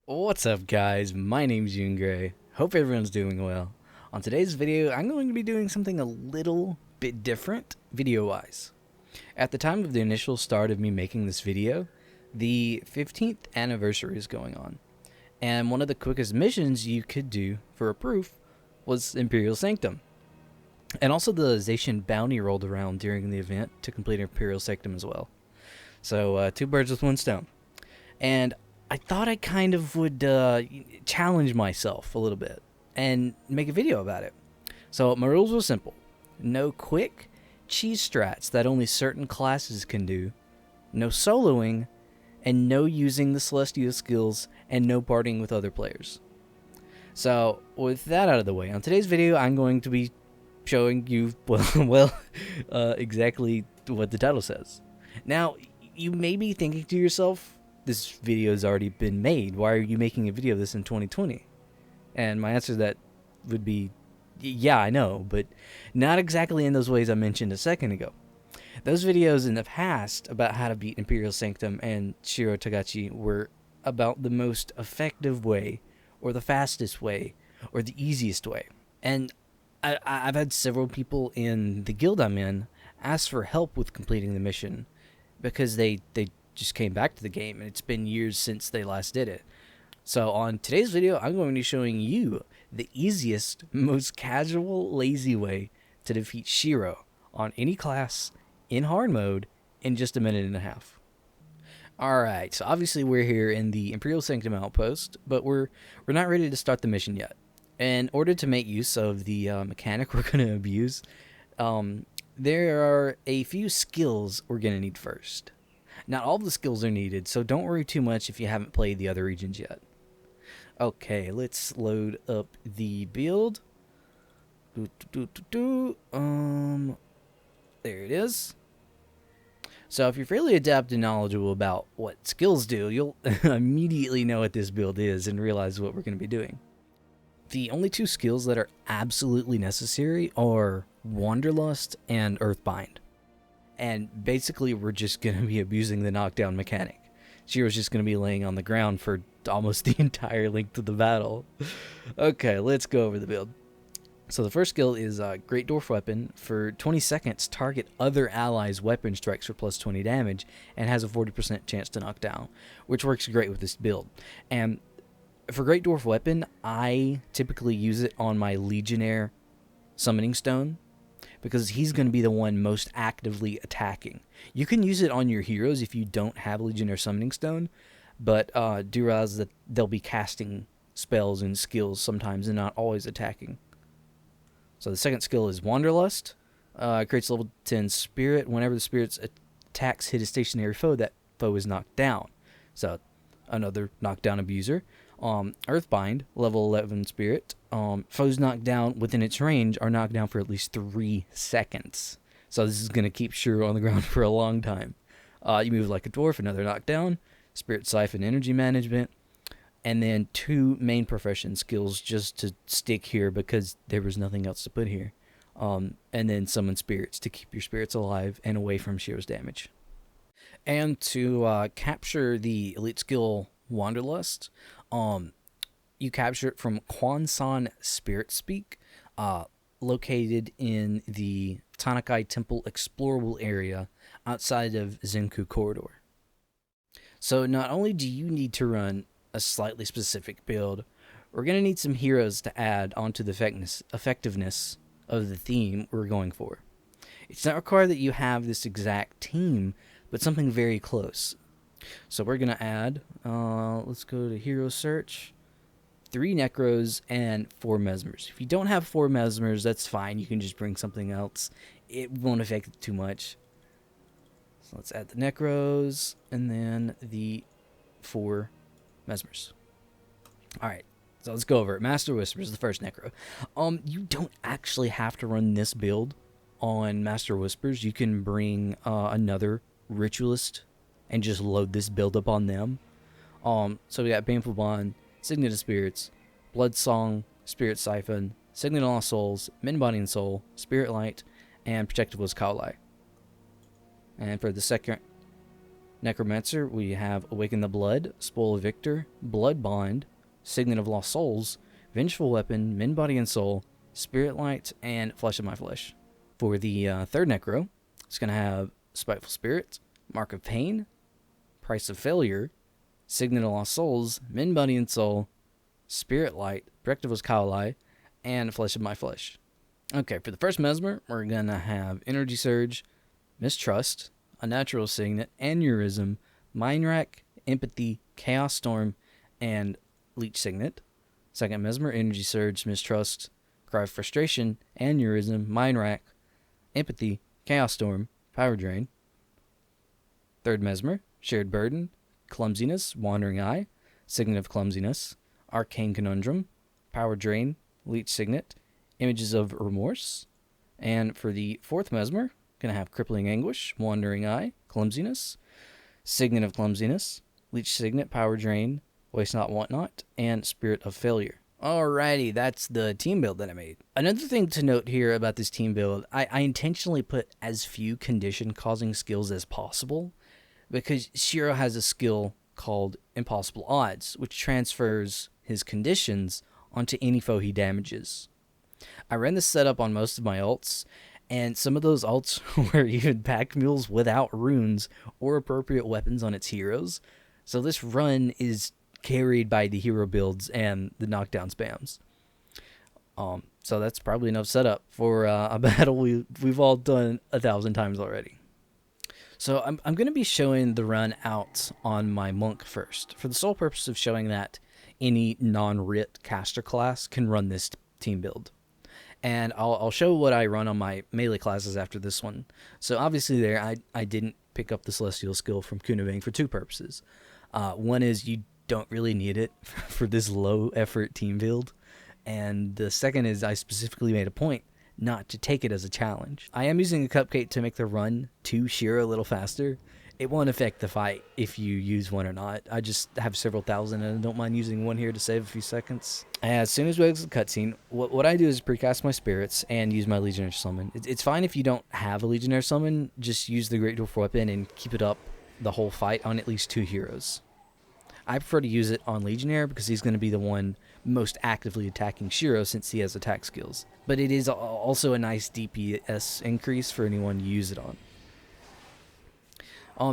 What's up, guys? My name's Gray. Hope everyone's doing well. On today's video, I'm going to be doing something a little bit different video-wise. At the time of the initial start of me making this video, the 15th anniversary is going on, and one of the quickest missions you could do for a proof was Imperial Sanctum. And also the Zacian bounty rolled around during the event to complete Imperial Sanctum as well. So, two birds with one stone. And I thought I kind of would challenge myself a little bit and make a video about it. So my rules were simple. No quick cheese strats that only certain classes can do, no soloing, and no using the Celestial skills, and no partying with other players. So with that out of the way, on today's video I'm going to be showing you, exactly what the title says. Now, you may be thinking to yourself, this video has already been made. Why are you making a video of this in 2020? And my answer to that would be, yeah, I know, but not exactly in those ways I mentioned a second ago. Those videos in the past about how to beat Imperial Sanctum and Shiro Tagachi were about the most effective way, or the fastest way, or the easiest way. And I've had several people in the guild I'm in ask for help with completing the mission because they just came back to the game and it's been years since they last did it. So on today's video, I'm going to be showing you the easiest, most casual, lazy way to defeat Shiro on any class in hard mode in just a minute and a half. Alright, so obviously we're here in the Imperial Sanctum outpost, but we're not ready to start the mission yet. In order to make use of the mechanic we're going to abuse, there are a few skills we're going to need first. Not all of the skills are needed, so don't worry too much if you haven't played the other regions yet. Okay, let's load up the build. There it is. So if you're fairly adept and knowledgeable about what skills do, you'll immediately know what this build is and realize what we're going to be doing. The only two skills that are absolutely necessary are Wanderlust and Earthbind. And basically, we're just going to be abusing the knockdown mechanic. Shiro's just going to be laying on the ground for almost the entire length of the battle. Okay, let's go over the build. So the first skill is Great Dwarf Weapon. For 20 seconds, target other allies' weapon strikes for plus 20 damage and has a 40% chance to knock down, which works great with this build. And for Great Dwarf Weapon, I typically use it on my Legionnaire Summoning Stone, because he's going to be the one most actively attacking. You can use it on your heroes if you don't have Legionnaire Summoning Stone, but do realize that they'll be casting spells and skills sometimes and not always attacking. So the second skill is Wanderlust. Creates level 10 Spirit. Whenever the Spirit's attacks hit a stationary foe, that foe is knocked down. So another knockdown abuser. Earthbind, level 11 Spirit. Foes knocked down within its range are knocked down for at least 3 seconds. So this is going to keep Shiro on the ground for a long time. You move like a dwarf, another knockdown. Spirit Siphon, Energy Management. And then 2 main profession skills just to stick here because there was nothing else to put here. And then Summon Spirits to keep your spirits alive and away from Shiro's damage. And to capture the elite skill Wanderlust, you capture it from Kwansan Spirit Speak, located in the Tanakai Temple explorable area outside of Zenku Corridor. So not only do you need to run a slightly specific build, we're going to need some heroes to add onto the effectiveness of the theme we're going for. It's not required that you have this exact team, but something very close. So we're going to add, let's go to Hero Search, 3 Necros and 4 Mesmers. If you don't have 4 Mesmers, that's fine. You can just bring something else. It won't affect it too much. So let's add the Necros and then the 4 Mesmers. Alright, so let's go over it. Master Whisper is the first Necro. You don't actually have to run this build on Master Whispers. You can bring another Ritualist and just load this build up on them. So we got Baneful Bond, Signet of Spirits, Blood Song, Spirit Siphon, Signet of Lost Souls, Men Body and Soul, Spirit Light, and Protective was Kaolai. And for the second Necromancer, we have Awaken the Blood, Spoil of Victor, Blood Bond, Signet of Lost Souls, Vengeful Weapon, Mend Body and Soul, Spirit Light, and Flesh of My Flesh. For the third Necro, it's going to have Spiteful Spirit, Mark of Pain, Price of Failure, Signet of Lost Souls, Mend Body and Soul, Spirit Light, Directivus Kaolai, and Flesh of My Flesh. Okay, for the first Mesmer, we're going to have Energy Surge, Mistrust, Unnatural Signet, Aneurysm, Mind Rack, Empathy, Chaos Storm, and Leech Signet. Second Mesmer, Energy Surge, Mistrust, Cry of Frustration, Aneurysm, Mind Rack, Empathy, Chaos Storm, Power Drain. Third Mesmer, Shared Burden, Clumsiness, Wandering Eye, Signet of Clumsiness, Arcane Conundrum, Power Drain, Leech Signet, Images of Remorse. And for the fourth Mesmer, going to have Crippling Anguish, Wandering Eye, Clumsiness, Signet of Clumsiness, Leech Signet, Power Drain, Waste Not, Want Not, and Spirit of Failure. Alrighty, that's the team build that I made. Another thing to note here about this team build, I intentionally put as few condition-causing skills as possible, because Shiro has a skill called Impossible Odds, which transfers his conditions onto any foe he damages. I ran this setup on most of my ults, and some of those ults were even pack mules without runes or appropriate weapons on its heroes. So this run is carried by the hero builds and the knockdown spams. So that's probably enough setup for a battle we've all done 1,000 times already. So I'm going to be showing the run out on my monk first, for the sole purpose of showing that any non-Rit caster class can run this team build. And I'll show what I run on my melee classes after this one. So obviously there, I didn't pick up the Celestial skill from Kunabing for two purposes. One is you don't really need it for this low effort team build. And the second is I specifically made a point not to take it as a challenge. I am using a cupcake to make the run to Shiro a little faster. It won't affect the fight if you use one or not. I just have several thousand and I don't mind using one here to save a few seconds. As soon as we exit the cutscene, what I do is precast my spirits and use my Legionnaire summon. It's fine if you don't have a Legionnaire summon, just use the Great Dwarf weapon and keep it up the whole fight on at least 2 heroes. I prefer to use it on Legionnaire because he's going to be the one most actively attacking Shiro since he has attack skills. But it is also a nice DPS increase for anyone you use it on.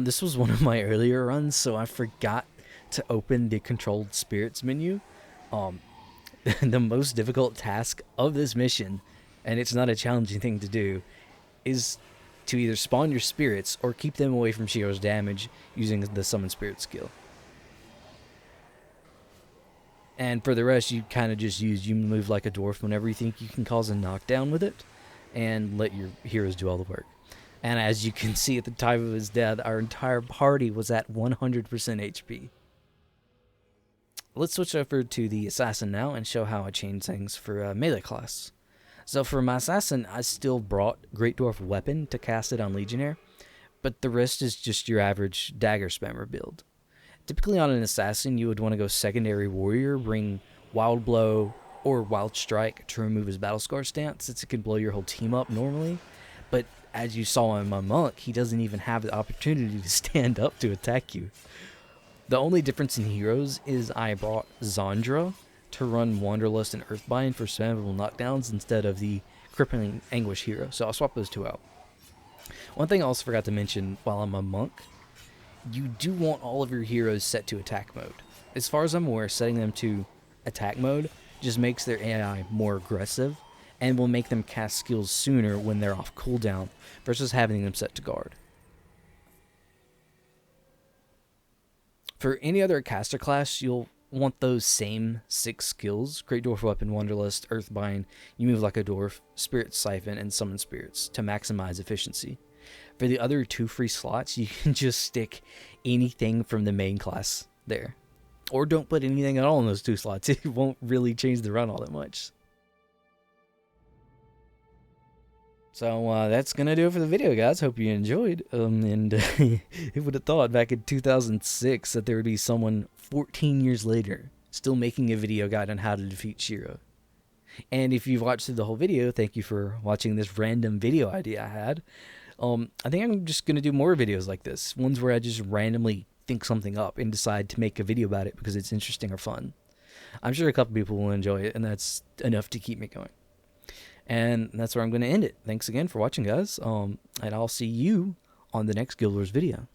This was one of my earlier runs, so I forgot to open the controlled spirits menu. The most difficult task of this mission, and it's not a challenging thing to do, is to either spawn your spirits or keep them away from Shiro's damage using the summon spirit skill. And for the rest, you kind of just you move like a dwarf whenever you think you can cause a knockdown with it, and let your heroes do all the work. And as you can see at the time of his death, our entire party was at 100% HP. Let's switch over to the assassin now and show how I changed things for a melee class. So for my assassin, I still brought Great Dwarf Weapon to cast it on Legionnaire, but the rest is just your average dagger spammer build. Typically on an assassin, you would want to go secondary warrior, bring Wild Blow or Wild Strike to remove his battle scar stance, since it can blow your whole team up normally. But as you saw in my monk, he doesn't even have the opportunity to stand up to attack you. The only difference in heroes is I brought Zandra to run Wanderlust and Earthbind for spammable knockdowns instead of the Crippling Anguish hero, so I'll swap those two out. One thing I also forgot to mention while I'm a monk, you do want all of your heroes set to attack mode. As far as I'm aware, setting them to attack mode just makes their AI more aggressive and will make them cast skills sooner when they're off cooldown versus having them set to guard. For any other caster class, you'll want those same 6 skills: Great Dwarf Weapon, Wanderlust, Earthbind, You Move Like a Dwarf, Spirit Siphon, and Summon Spirits to maximize efficiency. For the other 2 free slots, you can just stick anything from the main class there. Or don't put anything at all in those 2 slots. It won't really change the run all that much. So that's going to do it for the video, guys. Hope you enjoyed. And who would have thought back in 2006 that there would be someone 14 years later still making a video guide on how to defeat Shiro. And if you've watched through the whole video, thank you for watching this random video idea I had. I think I'm just going to do more videos like this. Ones where I just randomly think something up and decide to make a video about it because it's interesting or fun. I'm sure a couple people will enjoy it, and that's enough to keep me going. And that's where I'm going to end it. Thanks again for watching, guys. And I'll see you on the next Guild Wars video.